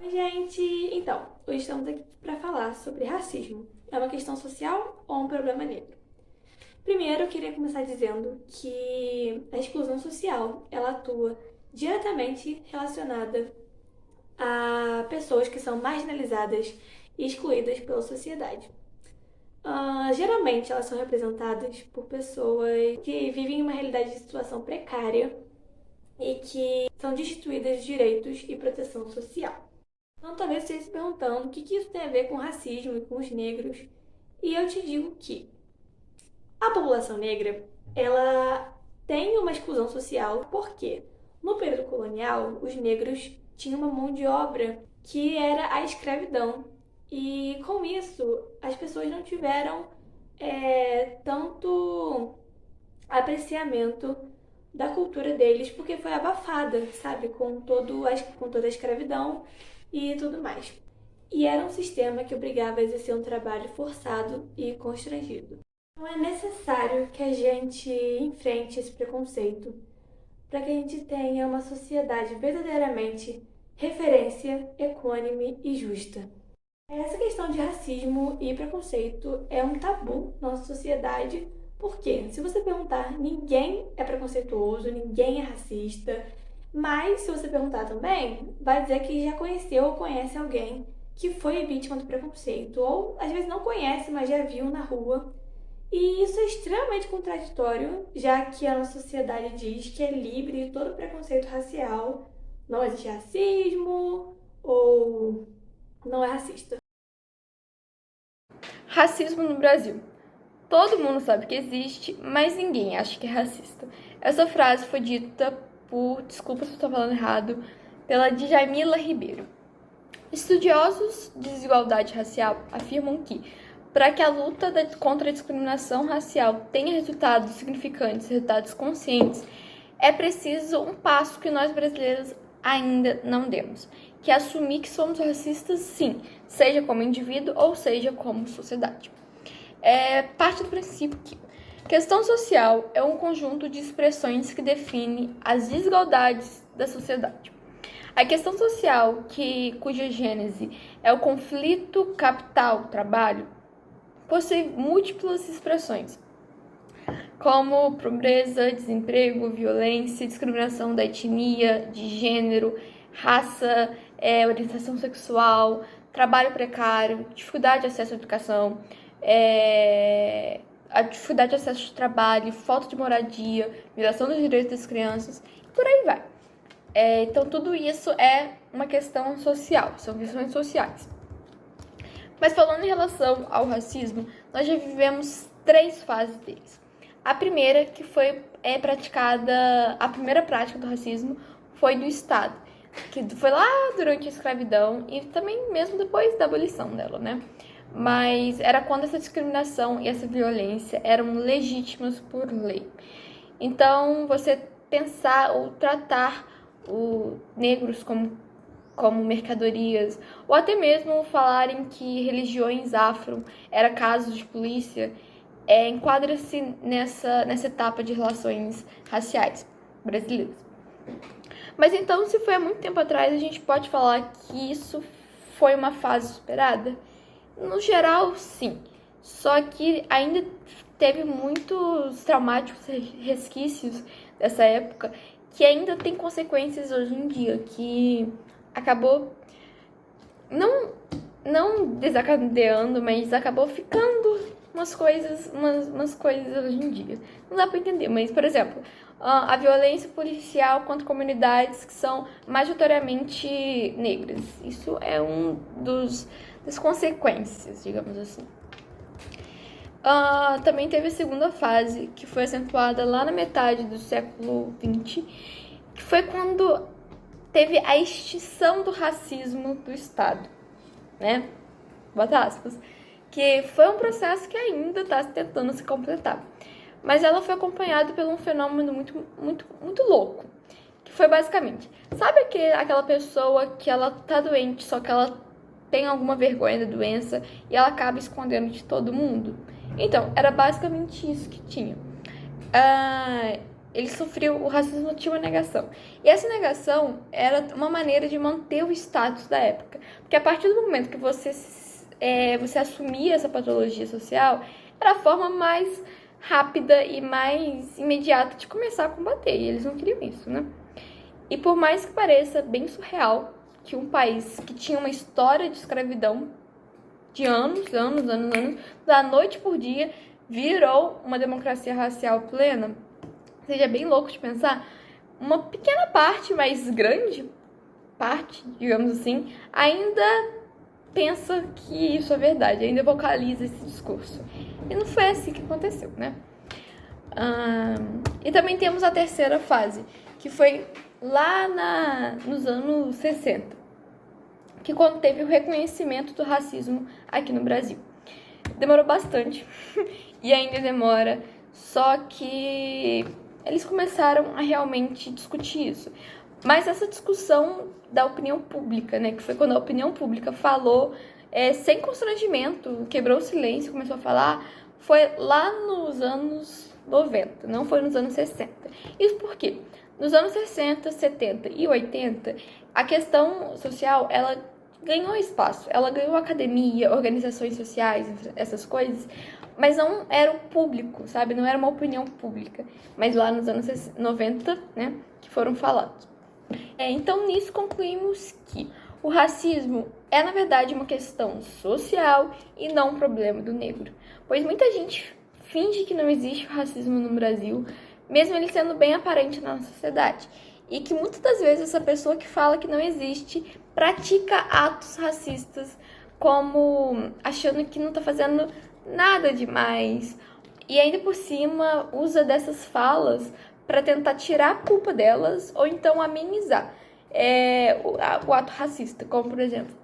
Oi, gente! Então, hoje estamos aqui para falar sobre racismo. É uma questão social ou um problema negro? Primeiro, eu queria começar dizendo que a exclusão social, ela atua diretamente relacionada a pessoas que são marginalizadas e excluídas pela sociedade. Geralmente, elas são representadas por pessoas que vivem em uma realidade de situação precária e que são destituídas de direitos e proteção social. Então, talvez você esteja se perguntando o que isso tem a ver com racismo e com os negros. E eu te digo que a população negra, ela tem uma exclusão social porque no período colonial, os negros tinham uma mão de obra que era a escravidão. E com isso, as pessoas não tiveram tanto apreciamento da cultura deles porque foi abafada, sabe? Com toda a escravidão e tudo mais. E era um sistema que obrigava a exercer um trabalho forçado e constrangido. Então é necessário que a gente enfrente esse preconceito para que a gente tenha uma sociedade verdadeiramente referência, equânime e justa. Essa questão de racismo e preconceito é um tabu na nossa sociedade, porque, se você perguntar, ninguém é preconceituoso, ninguém é racista, mas se você perguntar também, vai dizer que já conheceu ou conhece alguém que foi vítima do preconceito, ou às vezes não conhece, mas já viu na rua. E isso é extremamente contraditório, já que a nossa sociedade diz que é livre de todo preconceito racial, não existe racismo ou não é racista. Racismo no Brasil. Todo mundo sabe que existe, mas ninguém acha que é racista. Essa frase foi dita por, desculpa se eu estou falando errado, pela Djamila Ribeiro. Estudiosos de desigualdade racial afirmam que, para que a luta contra a discriminação racial tenha resultados significantes, resultados conscientes, é preciso um passo que nós brasileiros ainda não demos, que é assumir que somos racistas sim, seja como indivíduo ou seja como sociedade. Parte do princípio que questão social é um conjunto de expressões que define as desigualdades da sociedade. A questão social, cuja gênese é o conflito capital-trabalho, possui múltiplas expressões, como pobreza, desemprego, violência, discriminação da etnia, de gênero, raça, orientação sexual, trabalho precário, dificuldade de acesso à educação, a dificuldade de acesso ao trabalho, falta de moradia, violação dos direitos das crianças, e por aí vai. Então, tudo isso é uma questão social, são questões sociais. Mas falando em relação ao racismo, nós já vivemos 3 fases deles. A primeira, que foi praticada, a primeira prática do racismo foi do Estado, que foi lá durante a escravidão e também mesmo depois da abolição dela, né? Mas era quando essa discriminação e essa violência eram legítimas por lei. Então, você pensar ou tratar os negros como mercadorias, ou até mesmo falarem que religiões afro era caso de polícia, enquadra-se nessa etapa de relações raciais brasileiras. Mas então, se foi há muito tempo atrás, a gente pode falar que isso foi uma fase superada? No geral, sim. Só que ainda teve muitos traumáticos resquícios dessa época que ainda tem consequências hoje em dia, que acabou não desencadeando, mas acabou ficando umas coisas hoje em dia. Não dá pra entender, mas, por exemplo, a violência policial contra comunidades que são majoritariamente negras. Isso é das consequências, digamos assim. Também teve a segunda fase, que foi acentuada lá na metade do século XX, que foi quando teve a extinção do racismo do Estado, né? Bota aspas. Que foi um processo que ainda está tentando se completar. Mas ela foi acompanhada por um fenômeno muito louco. Que foi basicamente, sabe aquela pessoa que ela tá doente, só que ela tem alguma vergonha da doença e ela acaba escondendo de todo mundo? Então, era basicamente isso que tinha. ele sofreu, o racismo tinha uma negação. E essa negação era uma maneira de manter o status da época. Porque a partir do momento que você assumia essa patologia social, era a forma mais rápida e mais imediata de começar a combater. E eles não queriam isso, né? E por mais que pareça bem surreal que um país que tinha uma história de escravidão de anos, da noite por dia, virou uma democracia racial plena, seja bem louco de pensar, uma pequena parte, mas grande parte, digamos assim, ainda pensa que isso é verdade, ainda vocaliza esse discurso. E não foi assim que aconteceu, né? E também temos a terceira fase, que foi lá nos anos 60, que quando teve o reconhecimento do racismo aqui no Brasil. Demorou bastante e ainda demora, só que eles começaram a realmente discutir isso. Mas essa discussão da opinião pública, né, que foi quando a opinião pública falou sem constrangimento, quebrou o silêncio, começou a falar, foi lá nos anos 90, não foi nos anos 60. Isso por quê? Nos anos 60, 70 e 80, a questão social, ela ganhou espaço, ela ganhou academia, organizações sociais, essas coisas, mas não era o público, sabe? Não era uma opinião pública. Mas lá nos anos 90, né, que foram falados. Então, nisso concluímos que o racismo é, na verdade, uma questão social e não um problema do negro. Pois muita gente finge que não existe racismo no Brasil, mesmo ele sendo bem aparente na sociedade. E que muitas das vezes essa pessoa que fala que não existe pratica atos racistas, como achando que não tá fazendo nada demais. E ainda por cima usa dessas falas para tentar tirar a culpa delas ou então amenizar o ato racista. Como, por exemplo,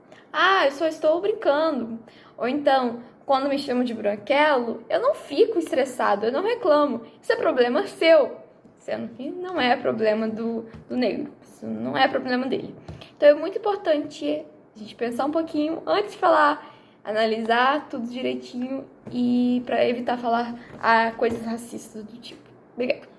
eu só estou brincando. Ou então, quando me chamam de branquelo, eu não fico estressado, eu não reclamo. Isso é problema seu. Sendo que não é problema do negro. Isso não é problema dele. Então é muito importante a gente pensar um pouquinho antes de falar, analisar tudo direitinho e para evitar falar coisas racistas do tipo. Obrigada.